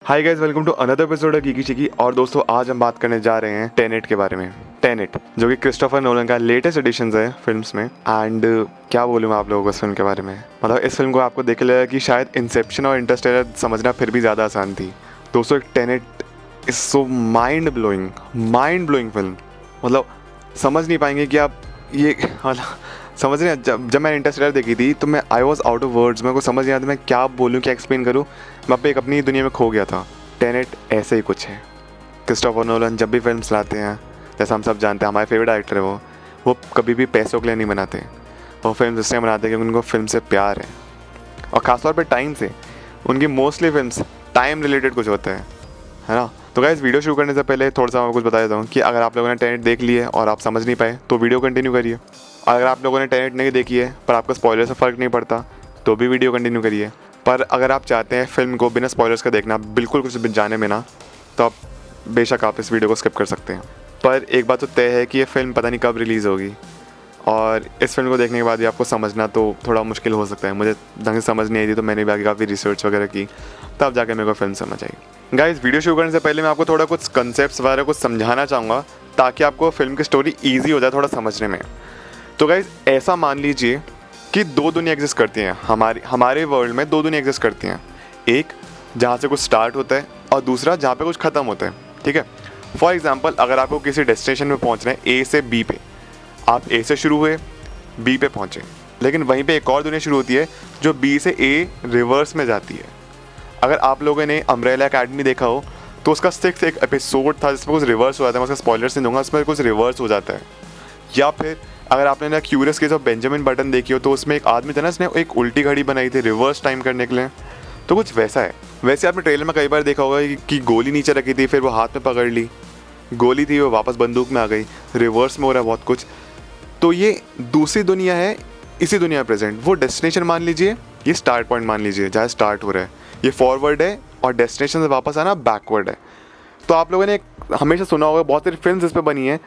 Hi guys, welcome to another episode of geeky chiki. और दोस्तों, आज हम बात करने जा रहे हैं टेनेट के बारे में। टेनेट जो कि क्रिस्टोफर नोलन का लेटेस्ट एडिशन है फिल्म्स में। एंड क्या बोलूँ आप लोगों को इस फिल्म के बारे में। मतलब इस फिल्म को आपको देख लगेगा कि शायद इंसेप्शन और इंटरस्टेलर समझना फिर भी ज़्यादा आसान थी। दोस्तों, एक Tenet is so mind blowing film. मतलब समझ नहीं पाएंगे कि आप ये समझ रहे हैं। जब मैंने इंटरस्टेलर देखी थी तो मैं I was out of words. मेरे को समझ नहीं आता मैं क्या बोलूँ, क्या एक्सप्लेन करूँ। मैं अब एक अपनी दुनिया में खो गया था। टेनेट ऐसे ही कुछ है। क्रिस्टोफर नोलन जब भी फिल्म्स लाते हैं, जैसा हम सब जानते हैं, हमारे फेवरेट डायरेक्टर है वो कभी भी पैसों के लिए नहीं बनाते। वो फिल्म इसलिए बनाते हैं क्योंकि उनको फिल्म से प्यार है, और ख़ासतौर पर टाइम से। उनकी मोस्टली फिल्म्स टाइम रिलेटेड कुछ होता है ना। तो गाइस, वीडियो शुरू करने से पहले थोड़ा सा मैं कुछ बता देता हूँ कि अगर आप लोगों ने टेनेट देख ली है और आप समझ नहीं पाए तो वीडियो कंटिन्यू करिए। और अगर आप लोगों ने टेनेट नहीं देखी है पर आपको स्पॉइलर से फ़र्क नहीं पड़ता तो भी वीडियो कंटिन्यू करिए। पर अगर आप चाहते हैं फिल्म को बिना स्पॉयलर्स का देखना, बिल्कुल कुछ जाने में ना, तो आप बेशक आप इस वीडियो को स्किप कर सकते हैं। पर एक बात तो तय है कि ये फिल्म पता नहीं कब रिलीज़ होगी, और इस फिल्म को देखने के बाद भी आपको समझना तो थोड़ा मुश्किल हो सकता है। मुझे ढंग से समझ नहीं आई थी तो मैंने भी आगे काफ़ी रिसर्च वगैरह की, तब जाके मेरे को फिल्म समझ आई। गाइस, वीडियो शुरू करने से पहले मैं आपको थोड़ा कुछ कंसेप्ट्स वगैरह कुछ समझाना चाहूँगा ताकि आपको फिल्म की स्टोरी ईजी हो जाए थोड़ा समझने में। तो गाइस, ऐसा मान लीजिए कि दो दुनिया एग्जिस्ट करती हैं। हमारे वर्ल्ड में दो दुनिया एग्जिस्ट करती हैं। एक जहाँ से कुछ स्टार्ट होता है और दूसरा जहाँ पे कुछ ख़त्म होता है। ठीक है, फॉर एग्जांपल अगर आपको किसी डेस्टिनेशन पे पहुँचना है, ए से बी पे, आप ए से शुरू हुए बी पे पहुँचे, लेकिन वहीं पे एक और दुनिया शुरू होती है जो बी से ए रिवर्स में जाती है। अगर आप लोगों ने अम्ब्रेला अकेडमी देखा हो तो उसका 6 एक एपिसोड था जिसमें कुछ रिवर्स हो जाता है। मैं उसका स्पॉयलर्स नहीं दूंगा, उसमें कुछ रिवर्स हो जाता है। या फिर अगर आपने ना curious case of Benjamin button देखी हो तो उसमें एक आदमी था ना, उसने एक उल्टी घड़ी बनाई थी रिवर्स टाइम करने के लिए। तो कुछ वैसा है। वैसे आपने ट्रेलर में कई बार देखा होगा कि गोली नीचे रखी थी, फिर वो हाथ में पकड़ ली, गोली थी वो वापस बंदूक में आ गई, रिवर्स में हो रहा है बहुत कुछ। तो ये दूसरी दुनिया है, इसी दुनिया में प्रेजेंट। वो डेस्टिनेशन मान लीजिए, ये स्टार्ट पॉइंट मान लीजिए जहाँ स्टार्ट हो रहा है। ये फॉरवर्ड है और डेस्टिनेशन से वापस आना बैकवर्ड है। तो आप लोगों ने हमेशा सुना होगा, बहुत सारी फिल्म इस पर बनी है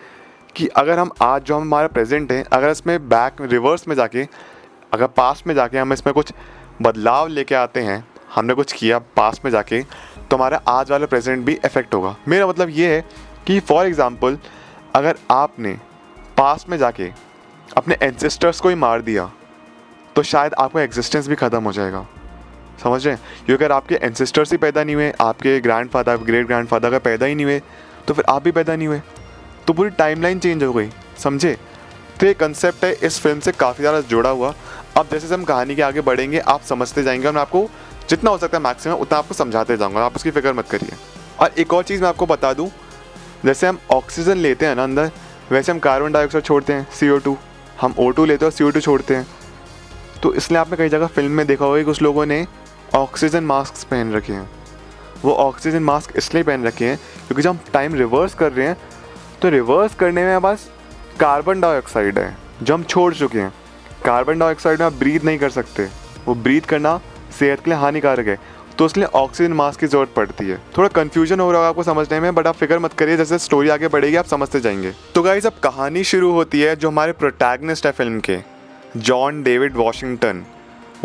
कि अगर हम आज जो हमारा प्रेजेंट है, अगर इसमें बैक रिवर्स में जाके, अगर पास्ट में जाके हम इसमें कुछ बदलाव लेके आते हैं, हमने कुछ किया पास्ट में जाके, तो हमारा आज वाला प्रेजेंट भी इफेक्ट होगा। मेरा मतलब ये है कि फॉर एग्ज़ाम्पल अगर आपने पास्ट में जाके अपने एंसेस्टर्स को ही मार दिया तो शायद आपका एग्जिस्टेंस भी ख़त्म हो जाएगा। समझ रहे हैं? क्योंकि अगर आपके एंसेस्टर्स ही पैदा नहीं हुए, आपके ग्रैंडफादर ग्रेट ग्रैंडफादर का पैदा ही नहीं हुए, तो फिर आप भी पैदा नहीं हुए, तो पूरी टाइमलाइन चेंज हो गई। समझे? तो ये कंसेप्ट है इस फिल्म से काफ़ी ज़्यादा जुड़ा हुआ। अब जैसे हम कहानी के आगे बढ़ेंगे आप समझते जाएंगे, और मैं आपको जितना हो सकता है मैक्सिमम उतना आपको समझाते जाऊँगा, आप उसकी फिक्र मत करिए। और एक और चीज़ मैं आपको बता दूँ, जैसे हम ऑक्सीजन लेते हैं ना अंदर, वैसे हम कार्बन डाइऑक्साइड छोड़ते हैं CO2, हम O2 लेते हैं और CO2 छोड़ते हैं। तो इसलिए आपने कई जगह फिल्म में देखा होगा कि कुछ लोगों ने ऑक्सीजन मास्क पहन रखे हैं। वो ऑक्सीजन मास्क इसलिए पहन रखे हैं क्योंकि जब हम टाइम रिवर्स कर रहे हैं तो रिवर्स करने में बस कार्बन डाइऑक्साइड है जो हम छोड़ चुके हैं। कार्बन डाइऑक्साइड में आप ब्रीथ नहीं कर सकते, वो ब्रीथ करना सेहत के लिए हानिकारक है, तो इसलिए ऑक्सीजन मास्क की ज़रूरत पड़ती है। थोड़ा कन्फ्यूजन हो रहा होगा आपको समझने में, बट आप फिक्र मत करिए, जैसे स्टोरी आगे बढ़ेगी आप समझते जाएंगे। तो गाइस, अब कहानी शुरू होती है। जो हमारे प्रोटैगनिस्ट है फिल्म के, जॉन डेविड वॉशिंगटन,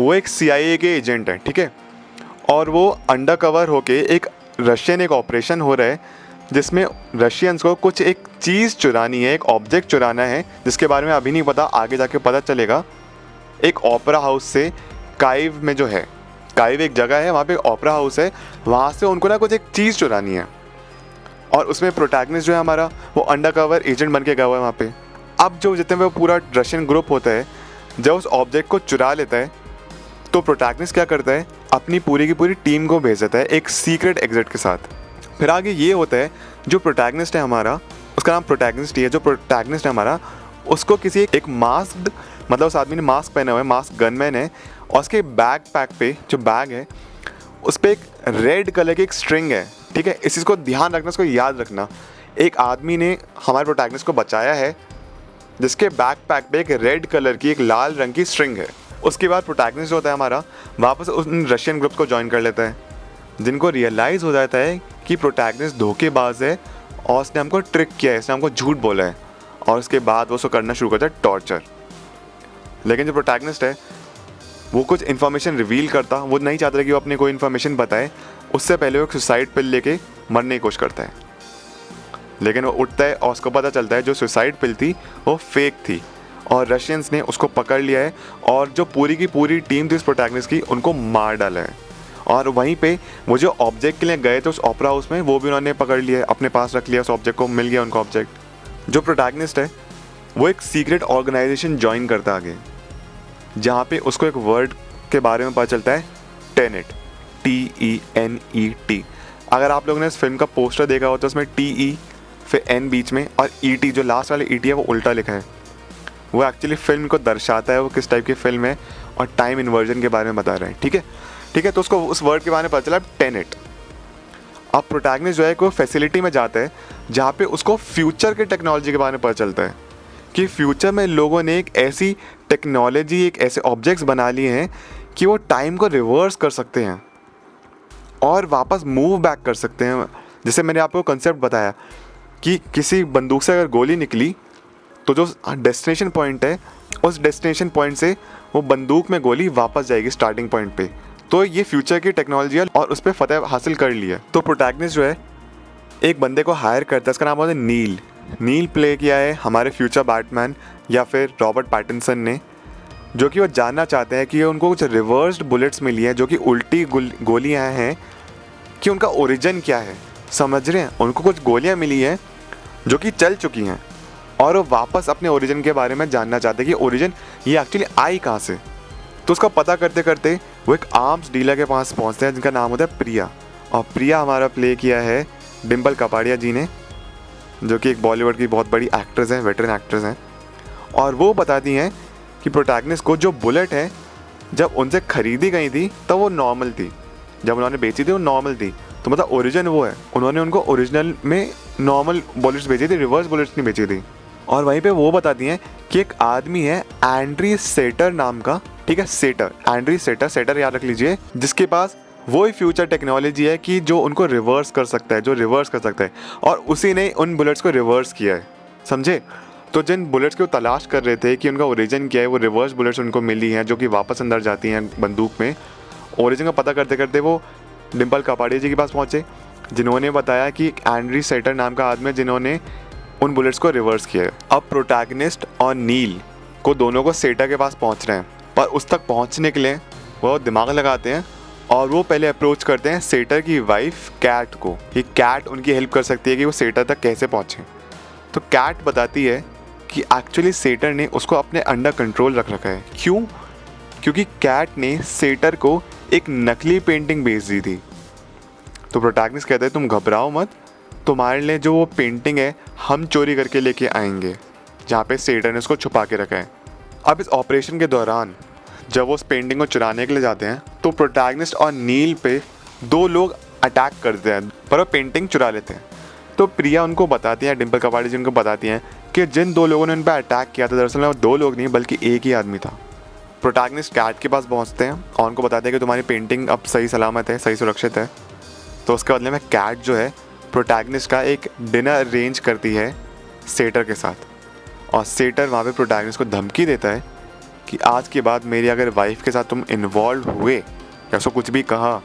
वो एक CIA के एजेंट हैं। ठीक है, और वो अंडर कवर होके एक रशियन एक ऑपरेशन हो रहा है जिसमें रशियंस को कुछ एक चीज़ चुरानी है, एक ऑब्जेक्ट चुराना है जिसके बारे में अभी नहीं पता, आगे जाके पता चलेगा। एक ओपेरा हाउस से काइव में, जो है काइव एक जगह है, वहाँ पे ओपेरा हाउस है, वहाँ से उनको ना कुछ एक चीज़ चुरानी है। और उसमें प्रोटैगनिस्ट जो है हमारा, वो अंडर कवर एजेंट बन के गया हुआ है वहाँ पे। अब जो जितने वो पूरा रशियन ग्रुप होता है, जब उस ऑब्जेक्ट को चुरा लेता है तो प्रोटैगनिस्ट क्या करता है, अपनी पूरी की पूरी टीम को भेज देता है एक सीक्रेट एग्जिट के साथ। फिर आगे ये होता है, जो प्रोटैगनिस्ट है हमारा, उसका नाम प्रोटैगनिस्ट ही है, जो प्रोटैगनिस्ट है हमारा, उसको किसी एक मास्क्ड, मतलब उस आदमी ने मास्क पहना हुआ है, मास्क गनमैन है, और उसके बैक पैक पे जो बैग है उस पर एक रेड कलर की एक स्ट्रिंग है। ठीक है, इस चीज़ को ध्यान रखना, इसको याद रखना। एक आदमी ने हमारे प्रोटैगनिस्ट को बचाया है जिसके बैक पैक पे एक रेड कलर की एक लाल रंग की स्ट्रिंग है। उसके बाद प्रोटैगनिस्ट जो होता है हमारा, वापस उन रशियन ग्रुप्स को ज्वाइन कर लेता है, जिनको रियलाइज़ हो जाता है कि प्रोटैगनिस्ट धोखेबाज है और उसने हमको ट्रिक किया है, इसने हमको झूठ बोला है। और उसके बाद वो उसको करना शुरू करता है टॉर्चर। लेकिन जो प्रोटैगनिस्ट है वो कुछ इन्फॉर्मेशन रिवील करता, वो नहीं चाहता कि वो अपनी कोई इन्फॉर्मेशन बताए, उससे पहले वो एक सुसाइड पिल लेके मरने की कोशिश करता है, लेकिन वो उठता है और उसको पता चलता है जो सुसाइड पिल थी वो फेक थी और रशियंस ने उसको पकड़ लिया है और जो पूरी की पूरी टीम थी उस प्रोटैगनिस्ट की उनको मार डाला है। और वहीं पे वो जो ऑब्जेक्ट के लिए गए थे उस ओपेरा हाउस में, वो भी उन्होंने पकड़ लिया है, अपने पास रख लिया, उस ऑब्जेक्ट को मिल गया उनको ऑब्जेक्ट। जो प्रोटैगनिस्ट है वो एक सीक्रेट ऑर्गेनाइजेशन ज्वाइन करता आगे, जहाँ पे उसको एक वर्ड के बारे में पता चलता है, टेनेट, TENET। अगर आप लोगों ने इस फिल्म का पोस्टर देखा हो तो उसमें TE फिर N बीच में और ET, जो लास्ट वाले ET है वो उल्टा लिखा है। वो एक्चुअली फिल्म को दर्शाता है वो किस टाइप की फिल्म है और टाइम इन्वर्जन के बारे में बता रहा है। ठीक है, तो उसको उस वर्ड के बारे में पता चला, टेनेट। अब प्रोटैगनिस्ट जो है कोई फैसिलिटी में जाता है जहाँ पे उसको फ्यूचर के टेक्नोलॉजी के बारे में पता चलता है कि फ्यूचर में लोगों ने एक ऐसी टेक्नोलॉजी, एक ऐसे ऑब्जेक्ट्स बना लिए हैं कि वो टाइम को रिवर्स कर सकते हैं और वापस मूव बैक कर सकते हैं। जैसे मैंने आपको कंसेप्ट बताया कि किसी बंदूक से अगर गोली निकली तो जो डेस्टिनेशन पॉइंट है उस डेस्टिनेशन पॉइंट से वो बंदूक में गोली वापस जाएगी स्टार्टिंग पॉइंट पे। तो ये फ्यूचर की टेक्नोलॉजी है और उस पर फतेह हासिल कर लिया। तो प्रोटैगनिस्ट जो है एक बंदे को हायर करता है, उसका नाम होता है नील प्ले किया है हमारे फ्यूचर बैटमैन या फिर रॉबर्ट पैटिंसन ने, जो कि वो जानना चाहते हैं कि उनको कुछ रिवर्स्ड बुलेट्स मिली हैं जो कि उल्टी गोलियां हैं, कि उनका ओरिजिन क्या है। समझ रहे हैं, उनको कुछ गोलियां मिली हैं जो कि चल चुकी हैं और वो वापस अपने ओरिजिन के बारे में जानना चाहते हैं कि ओरिजिन ये एक्चुअली आई कहाँ से। तो उसका पता करते करते वो एक आर्म्स डीलर के पास पहुँचते हैं जिनका नाम होता है प्रिया, और प्रिया हमारा प्ले किया है डिम्पल कपाड़िया जी ने, जो कि एक बॉलीवुड की बहुत बड़ी एक्ट्रेस हैं, वेटरन एक्ट्रेस हैं। और वो बताती हैं कि प्रोटैगनिस्ट को जो बुलेट है जब उनसे ख़रीदी गई थी तब वो नॉर्मल थी, जब उन्होंने बेची थी वो नॉर्मल थी, तो मतलब ओरिजिन वो है, उन्होंने उनको ओरिजिनल में नॉर्मल बुलेट्स बेची थी, रिवर्स बुलेट्स नहीं बेची थी। और वहीं पे वो बताती हैं कि एक आदमी है एंड्री सेटर नाम का, ठीक है, एंड्री सेटर याद रख लीजिए, जिसके पास वही फ्यूचर टेक्नोलॉजी है कि जो उनको रिवर्स कर सकता है, और उसी ने उन बुलेट्स को रिवर्स किया है, समझे। तो जिन बुलेट्स की वो तलाश कर रहे थे कि उनका ओरिजिन क्या है, वो रिवर्स बुलेट्स उनको मिली हैं जो कि वापस अंदर जाती हैं बंदूक में। ओरिजिन का पता करते करते वो डिम्पल कपाड़िया जी के पास पहुँचे, जिन्होंने बताया कि एंड्री सेटर नाम का आदमी है जिन्होंने उन बुलेट्स को रिवर्स किया है। अब प्रोटैगनिस्ट और नील को दोनों को सेटर के पास पहुँच रहे हैं, पर उस तक पहुँचने के लिए वो दिमाग लगाते हैं और वो पहले अप्रोच करते हैं सेटर की वाइफ कैट को, कि कैट उनकी हेल्प कर सकती है कि वो सेटर तक कैसे पहुँचे। तो कैट बताती है कि एक्चुअली सेटर ने उसको अपने अंडर कंट्रोल रख रखा है। क्यों? क्योंकि कैट ने सेटर को एक नकली पेंटिंग बेच दी थी। तो प्रोटैगनिस्ट कहते हैं तुम घबराओ मत, तुम्हारे लिए जो वो पेंटिंग है हम चोरी करके लेके आएंगे, जहाँ पे सेटर ने उसको छुपा के रखा है। अब इस ऑपरेशन के दौरान जब वो उस पेंटिंग को चुराने के लिए जाते हैं तो प्रोटैगनिस्ट और नील पे दो लोग अटैक करते हैं, पर वो पेंटिंग चुरा लेते हैं। तो प्रिया उनको बताती हैं, डिम्पल कपाड़िया जी उनको बताती हैं कि जिन दो लोगों ने उन पर अटैक किया था दरअसल वो दो लोग नहीं बल्कि एक ही आदमी था। प्रोटैगनिस्ट कैट के पास पहुंचते हैं और उनको बताते हैं कि तुम्हारी पेंटिंग अब सही सलामत है, सही सुरक्षित है। तो उसके बदले में कैट जो है प्रोटैगनिस्ट का एक डिनर अरेंज करती है सेटर के साथ, और सेटर वहाँ पे प्रोटैगनिस्ट को धमकी देता है कि आज के बाद मेरी अगर वाइफ के साथ तुम इन्वॉल्व हुए या उसको कुछ भी कहा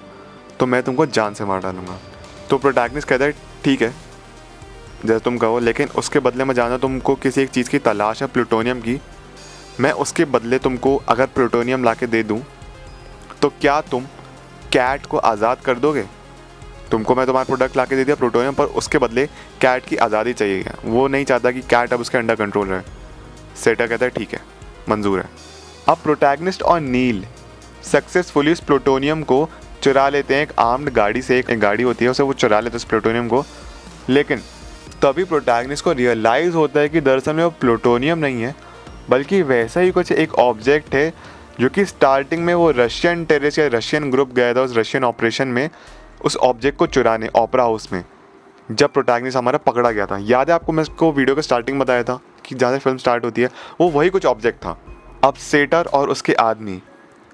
तो मैं तुमको जान से मार डालूंगा। तो प्रोटैगनिस्ट कहता है ठीक है जैसे तुम कहो, लेकिन उसके बदले में जाना तुमको किसी एक चीज़ की तलाश है, प्लूटोनियम की। मैं उसके बदले तुमको अगर प्लूटोनियम ला के दे दूँ तो क्या तुम कैट को आज़ाद कर दोगे? तुमको मैं तुम्हारा प्रोडक्ट ला के दे दिया प्लूटोनियम, पर उसके बदले कैट की आज़ादी चाहिए। वो नहीं चाहता कि कैट अब उसके अंडर कंट्रोल रहे। सेटर कहता है ठीक है, मंजूर है। अब प्रोटैगनिस्ट और नील सक्सेसफुली उस प्लूटोनियम को चुरा लेते हैं एक आर्म्ड गाड़ी से, एक गाड़ी होती है उसे वो चुरा लेते हैं उस प्लूटोनियम को। लेकिन तभी प्रोटैगनिस्ट को रियलाइज़ होता है कि दरअसल में वो प्लूटोनियम नहीं है बल्कि वैसा ही कुछ एक ऑब्जेक्ट है जो कि स्टार्टिंग में वो रशियन टेररिस्ट या रशियन ग्रुप गया था उस रशियन ऑपरेशन में उस ऑब्जेक्ट को चुराने ओपेरा हाउस में, जब प्रोटैगनिस्ट हमारा पकड़ा गया था। याद है आपको, मैं इसको वीडियो के स्टार्टिंग बताया था कि जहाँ से फिल्म स्टार्ट होती है वो वही कुछ ऑब्जेक्ट था। अब सेटर और उसके आदमी,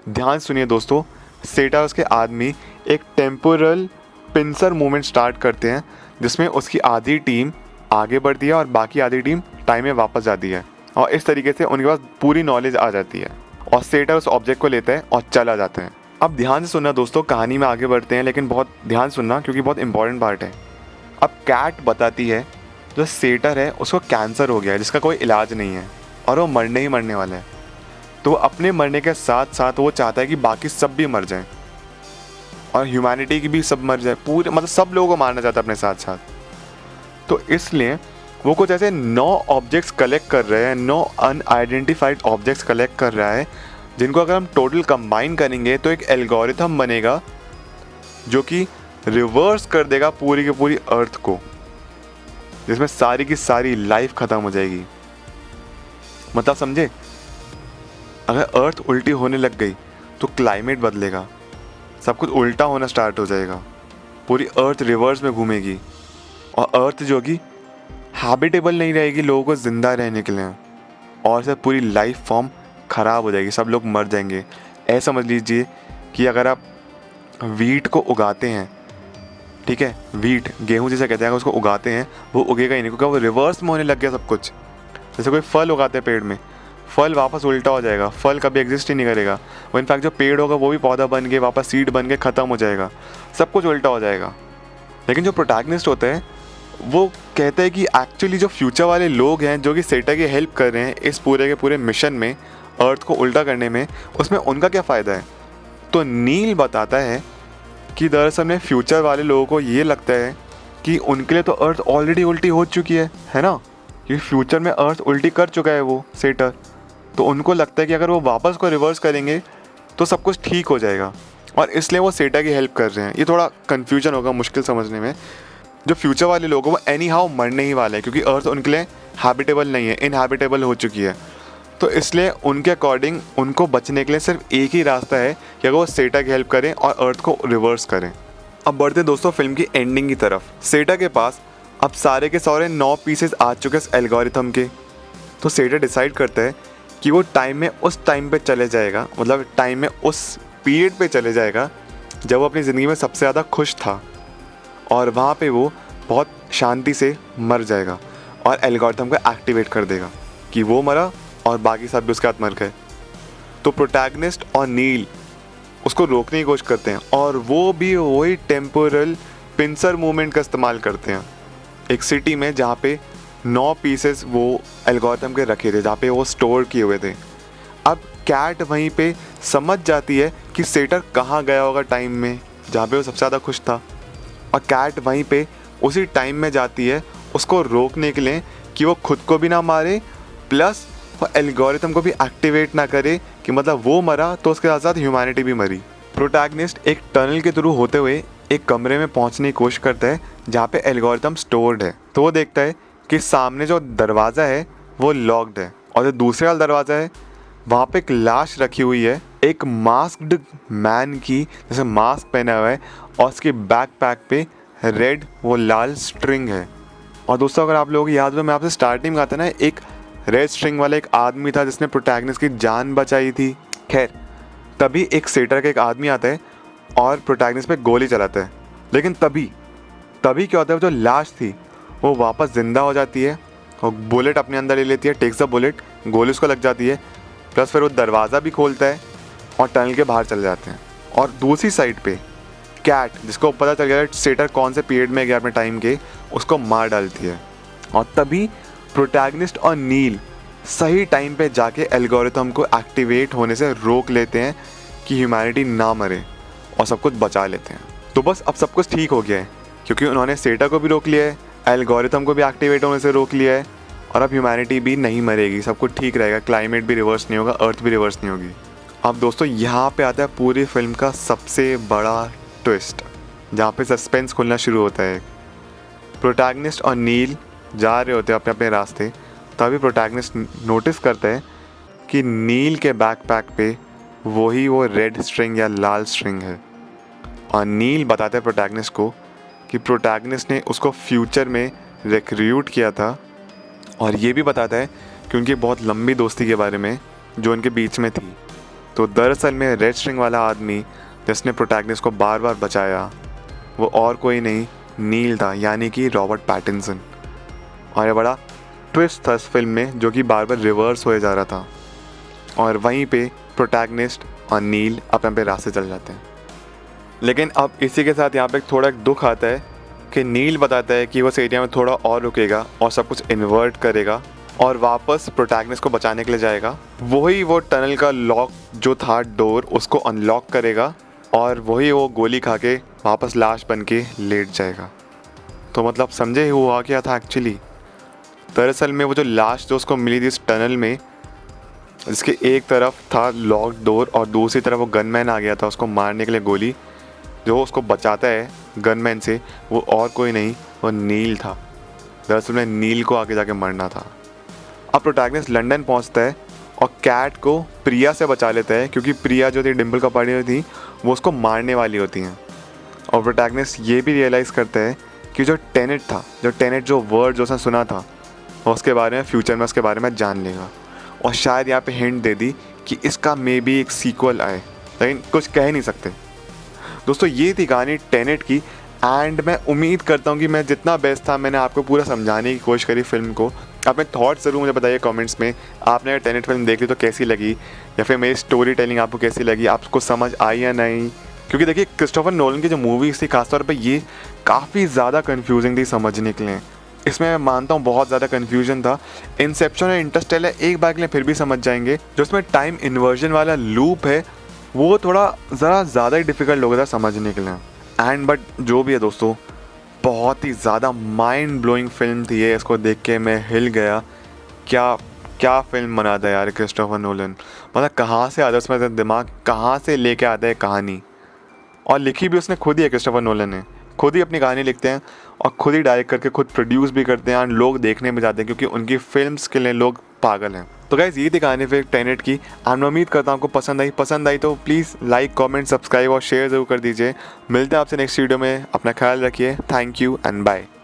ध्यान सुनिए दोस्तों, सेटर और उसके आदमी एक टेम्पोरल पिंसर मूवमेंट स्टार्ट करते हैं जिसमें उसकी आधी टीम आगे बढ़ती है और बाकी आधी टीम टाइम में वापस जाती है, और इस तरीके से उनके पास पूरी नॉलेज आ जाती है। और सेटर उस ऑब्जेक्ट को लेता है और चला जाता है। अब ध्यान से सुनना दोस्तों, कहानी में आगे बढ़ते हैं, लेकिन बहुत ध्यान सुनना क्योंकि बहुत इंपॉर्टेंट पार्ट है। अब कैट बताती है जो सेटर है उसको कैंसर हो गया है जिसका कोई इलाज नहीं है और वो मरने ही मरने वाला है। तो अपने मरने के साथ साथ वो चाहता है कि बाकी सब भी मर जाएं और ह्यूमैनिटी की भी सब मर जाए, पूरे मतलब सब लोगों को मारना चाहता है अपने साथ साथ। तो इसलिए वो कुछ ऐसे 9 ऑब्जेक्ट्स कलेक्ट कर रहे हैं, 9 अनआइडेंटिफाइड ऑब्जेक्ट्स कलेक्ट कर रहा है, जिनको अगर हम टोटल कंबाइन करेंगे तो एक एल्गोरिथम बनेगा जो कि रिवर्स कर देगा पूरी की पूरी अर्थ को, जिसमें सारी की सारी लाइफ खत्म हो जाएगी। मतलब समझे, अगर अर्थ उल्टी होने लग गई तो क्लाइमेट बदलेगा, सब कुछ उल्टा होना स्टार्ट हो जाएगा, पूरी अर्थ रिवर्स में घूमेगी और अर्थ जो कि हैबिटेबल नहीं रहेगी लोगों को ज़िंदा रहने के लिए, और से पूरी लाइफ फॉर्म ख़राब हो जाएगी, सब लोग मर जाएंगे। ऐसा समझ लीजिए कि अगर आप वीट को उगाते हैं, ठीक है, वीट गेहूँ जैसे कहते हैं, अगर उसको उगाते हैं वो उगेगा ही नहीं क्योंकि वो रिवर्स में होने लग गया सब कुछ। जैसे कोई फल उगाते हैं पेड़ में, फल वापस उल्टा हो जाएगा, फल कभी एग्जिस्ट ही नहीं करेगा। वो इनफैक्ट जो पेड़ होगा वो भी पौधा बन के वापस सीड बन के ख़त्म हो जाएगा, सब कुछ उल्टा हो जाएगा। लेकिन जो प्रोटैगनिस्ट होते हैं वो कहते हैं कि एक्चुअली जो फ्यूचर वाले लोग हैं जो कि सेटा की हेल्प कर रहे हैं इस पूरे के पूरे मिशन में, अर्थ को उल्टा करने में, उसमें उनका क्या फ़ायदा है। तो नील बताता है कि दरअसल में फ्यूचर वाले लोगों को ये लगता है कि उनके लिए तो अर्थ ऑलरेडी उल्टी हो चुकी है ना, क्योंकि फ्यूचर में अर्थ उल्टी कर चुका है वो सेटर। तो उनको लगता है कि अगर वो वापस को रिवर्स करेंगे तो सब कुछ ठीक हो जाएगा, और इसलिए वो सेटा की हेल्प कर रहे हैं। ये थोड़ा कन्फ्यूजन होगा, मुश्किल समझने में। जो फ्यूचर वाले लोग हैं वो एनी हाउ मरने ही वाले हैं क्योंकि अर्थ उनके लिए हैबिटेबल नहीं है, इनहैबिटेबल हो चुकी है। तो इसलिए उनके अकॉर्डिंग उनको बचने के लिए सिर्फ एक ही रास्ता है कि अगर वो सेटा की हेल्प करें और अर्थ को रिवर्स करें। अब बढ़ते दोस्तों फिल्म की एंडिंग की तरफ। सेटा के पास अब सारे के सारे 9 पीसेस आ चुके हैं इस एल्गोरिथम के। तो सेटा डिसाइड करता है कि वो टाइम में उस टाइम पे चले जाएगा, मतलब टाइम में उस पीरियड पे चले जाएगा जब वो अपनी ज़िंदगी में सबसे ज़्यादा खुश था, और वहाँ पे वो बहुत शांति से मर जाएगा और एल्गोरिथम को एक्टिवेट कर देगा कि वो मरा और बाकी सब भी उसके साथ मर गए। तो प्रोटैगनिस्ट और नील उसको रोकने की कोशिश करते हैं और वो भी वही टेम्पोरल पिंसर मूवमेंट का इस्तेमाल करते हैं एक सिटी में जहाँ पे 9 पीसेस वो एल्गोरिथम के रखे थे, जहाँ पे वो स्टोर किए हुए थे। अब कैट वहीं पे समझ जाती है कि सेटर कहाँ गया होगा टाइम में जहाँ पे वो सबसे ज़्यादा खुश था, और कैट वहीं पे उसी टाइम में जाती है उसको रोकने के लिए कि वो खुद को भी ना मारे प्लस वो एल्गोरिथम को भी एक्टिवेट ना करे, कि मतलब वो मरा तो उसके साथ साथ ह्यूमैनिटी भी मरी। प्रोटैगनिस्ट एक टनल के थ्रू होते हुए एक कमरे में पहुंचने की कोशिश करता है जहाँ पे एल्गोरिथम स्टोर्ड है। तो वो देखता है कि सामने जो दरवाज़ा है वो लॉक्ड है, और जो दूसरे वाला दरवाज़ा है वहाँ पे एक लाश रखी हुई है, एक मास्क्ड मैन की, जैसे मास्क पहना हुआ है, और उसके बैकपैक पे रेड वो लाल स्ट्रिंग है। और दोस्तों अगर आप लोगों को याद हो, मैं आपसे स्टार्टिंग में आता ना, एक रेड स्ट्रिंग वाला एक आदमी था जिसने प्रोटैगनिस्ट की जान बचाई थी। खैर तभी एक सेटर का एक आदमी आता है और प्रोटैगनिस्ट पे गोली चलाता है, लेकिन तभी क्या होता है, जो लाश थी वो वापस ज़िंदा हो जाती है और बुलेट अपने अंदर ले लेती है, टेक्स द बुलेट, गोली उसको लग जाती है, प्लस फिर वो दरवाज़ा भी खोलता है और टनल के बाहर चले जाते हैं। और दूसरी साइड पे कैट, जिसको पता चल गया सेटर कौन से पीरियड में गया अपने टाइम के, उसको मार डालती है। और तभी प्रोटैगनिस्ट और नील सही टाइम पे जाके एल्गोरिथम को एक्टिवेट होने से रोक लेते हैं कि ह्यूमैनिटी ना मरे, और सब कुछ बचा लेते हैं। तो बस अब सब कुछ ठीक हो गया है क्योंकि उन्होंने सेटा को भी रोक लिया है, एल्गोरिथम को भी एक्टिवेट होने से रोक लिया है, और अब ह्यूमैनिटी भी नहीं मरेगी, सब कुछ ठीक रहेगा, क्लाइमेट भी रिवर्स नहीं होगा, अर्थ भी रिवर्स नहीं होगी। अब दोस्तों यहाँ पे आता है पूरी फिल्म का सबसे बड़ा ट्विस्ट, जहाँ पे सस्पेंस खुलना शुरू होता है। प्रोटैगनिस्ट और नील जा रहे होते हैं अपने अपने रास्ते, तभी प्रोटैगनिस्ट नोटिस करता है कि नील के बैकपैक पे वही वो रेड स्ट्रिंग या लाल स्ट्रिंग है, और नील बताता है प्रोटैगनिस्ट को कि प्रोटैगनिस्ट ने उसको फ्यूचर में रिक्रूट किया था, और ये भी बताता है कि उनकी बहुत लंबी दोस्ती के बारे में जो उनके बीच में थी। तो दरअसल में रेड स्ट्रिंग वाला आदमी जिसने प्रोटैगनिस्ट को बार बार बचाया वो और कोई नहीं नील था, यानी कि रॉबर्ट पैटिंसन। और ये बड़ा ट्विस्ट था इस फिल्म में जो कि बार बार रिवर्स होए जा रहा था। और वहीं पे प्रोटैगनिस्ट और नील अपने अपने रास्ते चल जाते हैं। लेकिन अब इसी के साथ यहाँ पे थोड़ा एक दुख आता है कि नील बताता है कि वो उस एरिया में थोड़ा और रुकेगा और सब कुछ इन्वर्ट करेगा और वापस प्रोटैगनिस्ट को बचाने के लिए जाएगा। वही वो टनल का लॉक जो था डोर उसको अनलॉक करेगा और वही वो गोली खा के वापस लाश बन के लेट जाएगा। तो मतलब समझे हुआ क्या था एक्चुअली। दरअसल में वो जो लाश जो उसको मिली थी इस टनल में, जिसके एक तरफ था लॉक डोर और दूसरी तरफ वो गनमैन आ गया था उसको मारने के लिए गोली, जो उसको बचाता है गनमैन से, वो और कोई नहीं वो नील था। दरअसल में नील को आगे जाके मरना था। अब प्रोटैगनिस्ट लंदन पहुंचता है और कैट को प्रिया से बचा लेता है, क्योंकि प्रिया जो थी डिम्पल का पार्टनर थी वो उसको मारने वाली होती हैं। और प्रोटैगनिस्ट ये भी रियलाइज़ करता है कि जो टेनेट जो वर्ड जो उसने सुना था उसके बारे में फ्यूचर में उसके बारे में जान लेगा। और शायद यहाँ पे हिंट दे दी कि इसका मे बी एक सीक्वल आए, लेकिन कुछ कह नहीं सकते। दोस्तों ये थी कहानी टेनेट की। एंड मैं उम्मीद करता हूँ कि मैं जितना बेस्ट था मैंने आपको पूरा समझाने की कोशिश करी फिल्म को। अपने थॉट्स ज़रूर मुझे बताइए कमेंट्स में, आपने टेनेट फिल्म देख ली तो कैसी लगी, या फिर मेरी स्टोरी टेलिंग आपको कैसी लगी, आपको समझ आई या नहीं। क्योंकि देखिए क्रिस्टोफर नोलन की जो मूवीज़ थी खासतौर पर ये काफ़ी ज़्यादा कन्फ्यूजिंग थी समझने के लिए। इसमें मैं मानता हूँ बहुत ज़्यादा कन्फ्यूजन था। इंसेप्शन और इंटरस्टेलर एक बार के लिए फिर भी समझ जाएंगे। जो उसमें टाइम इन्वर्जन वाला लूप है वो थोड़ा ज़रा ज़्यादा ही डिफ़िकल्ट हो गया था समझने के लिए। एंड बट जो भी है दोस्तों, बहुत ही ज़्यादा माइंड ब्लोइंग फिल्म थी ये। इसको देख के मैं हिल गया। क्या फिल्म बनाता है यार क्रिस्टोफर नोलन। मतलब कहाँ से आता है उसमें दिमाग, कहाँ से लेके आता है कहानी। और लिखी भी उसने खुद ही है, क्रिस्टोफर नोलन ने खुद ही अपनी कहानी लिखते हैं और खुद ही डायरेक्ट करके खुद प्रोड्यूस भी करते हैं। और लोग देखने में जाते हैं क्योंकि उनकी फिल्म्स के लिए लोग पागल हैं। तो गाइस ये थी कहानी फिर टेनेट की। मैं उम्मीद करता हूँ आपको पसंद आई तो प्लीज़ लाइक कमेंट सब्सक्राइब और शेयर ज़रूर कर दीजिए। मिलते हैं आपसे नेक्स्ट वीडियो में। अपना ख्याल रखिए। Thank you and bye.